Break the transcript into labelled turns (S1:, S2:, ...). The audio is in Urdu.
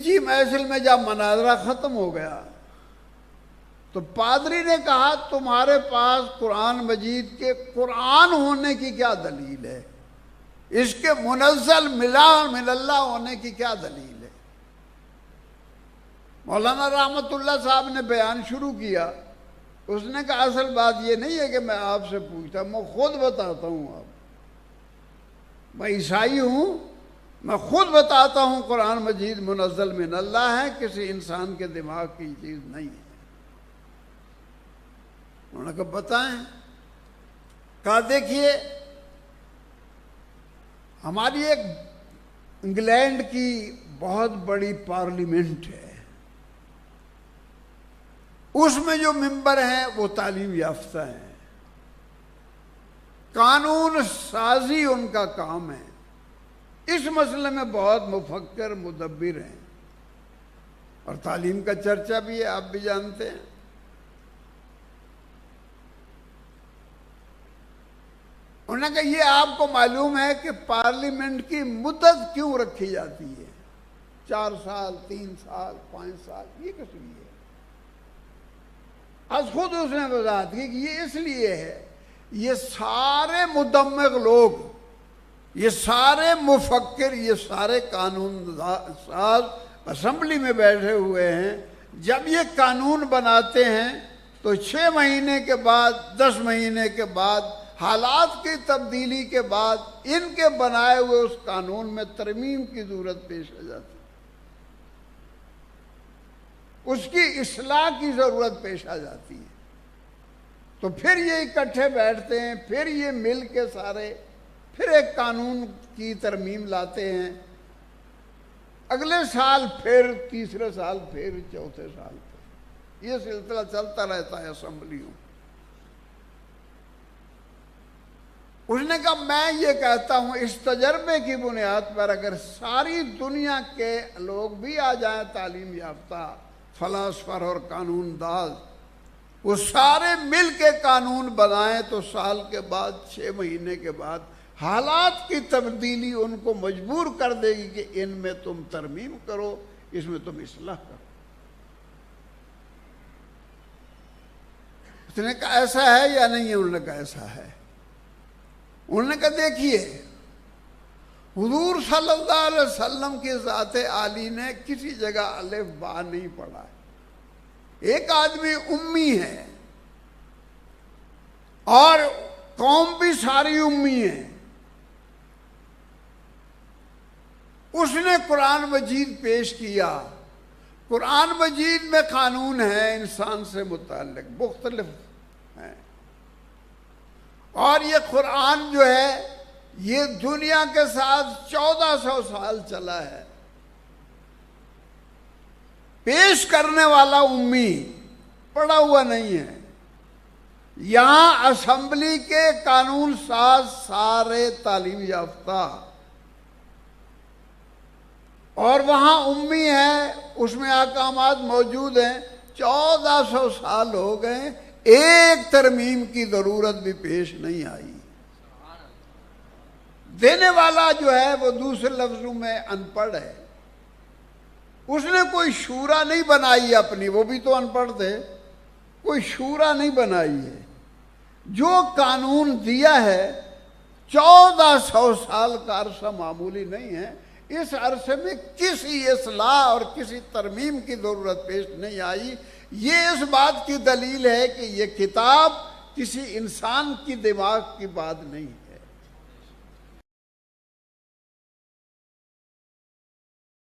S1: نیچی محفل میں جب مناظرہ ختم ہو گیا تو پادری نے کہا تمہارے پاس قرآن مجید کے قرآن ہونے کی کیا دلیل ہے؟ اس کے منزل من اللہ ہونے کی کیا دلیل ہے؟ مولانا رحمت اللہ صاحب نے بیان شروع کیا. اس نے کہا اصل بات یہ نہیں ہے کہ میں آپ سے پوچھتا، میں خود بتاتا ہوں. آپ میں عیسائی ہوں، میں خود بتاتا ہوں قرآن مجید منزل من اللہ ہے، کسی انسان کے دماغ کی چیز نہیں ہے. انہوں نے کہا بتائیں. کہا دیکھیے ہماری ایک انگلینڈ کی بہت بڑی پارلیمنٹ ہے، اس میں جو ممبر ہیں وہ تعلیم یافتہ ہیں، قانون سازی ان کا کام ہے، اس مسئلے میں بہت مفکر مدبر ہیں، اور تعلیم کا چرچا بھی ہے، آپ بھی جانتے ہیں. انہوں نے کہا یہ آپ کو معلوم ہے کہ پارلیمنٹ کی مدت کیوں رکھی جاتی ہے؟ 4 سال، 3 سال، 5 سال، یہ کس لیے ہے؟ آج خود اس نے وضاحت کی کہ یہ اس لیے ہے، یہ سارے مدمغ لوگ، یہ سارے مفکر، یہ سارے قانون ساز اسمبلی میں بیٹھے ہوئے ہیں، جب یہ قانون بناتے ہیں تو 6 مہینے کے بعد، 10 مہینے کے بعد، حالات کی تبدیلی کے بعد ان کے بنائے ہوئے اس قانون میں ترمیم کی ضرورت پیش آ جاتی ہے، اس کی اصلاح کی ضرورت پیش آ جاتی ہے. تو پھر یہ اکٹھے بیٹھتے ہیں، پھر یہ مل کے سارے پھر ایک قانون کی ترمیم لاتے ہیں، اگلے سال پھر، تیسرے سال پھر، چوتھے سال پھر، یہ سلسلہ چلتا رہتا ہے اسمبلیوں. اس نے کہا میں یہ کہتا ہوں اس تجربے کی بنیاد پر اگر ساری دنیا کے لوگ بھی آ جائیں تعلیم یافتہ فلاسفر اور قانون داز، وہ سارے مل کے قانون بنائیں تو سال کے بعد، 6 مہینے کے بعد حالات کی تبدیلی ان کو مجبور کر دے گی کہ ان میں تم ترمیم کرو، اس میں تم اصلاح کرو. اس نے کہا ایسا ہے یا نہیں ہے؟ انہوں نے کہا ایسا ہے. انہوں نے کہا دیکھیے حضور صلی اللہ علیہ وسلم کی ذات عالی نے کسی جگہ الف با نہیں پڑھا ہے. ایک آدمی امی ہے اور قوم بھی ساری امی ہے، اس نے قرآن مجید پیش کیا. قرآن مجید میں قانون ہے انسان سے متعلق مختلف ہیں، اور یہ قرآن جو ہے یہ دنیا کے ساتھ 1400 سال چلا ہے. پیش کرنے والا امی، پڑھا ہوا نہیں ہے. یہاں اسمبلی کے قانون ساز سارے تعلیم یافتہ، اور وہاں امی ہے، اس میں احکامات موجود ہیں. 1400 سال ہو گئے، ایک ترمیم کی ضرورت بھی پیش نہیں آئی. دینے والا جو ہے وہ دوسرے لفظوں میں ان پڑھ ہے. اس نے کوئی شورا نہیں بنائی اپنی، وہ بھی تو ان پڑھ تھے، کوئی شورا نہیں بنائی ہے. جو قانون دیا ہے 1400 سال کا عرصہ معمولی نہیں ہے. اس عرصے میں کسی اصلاح اور کسی ترمیم کی ضرورت پیش نہیں آئی. یہ اس بات کی دلیل ہے کہ یہ کتاب کسی انسان کی دماغ کی بات نہیں.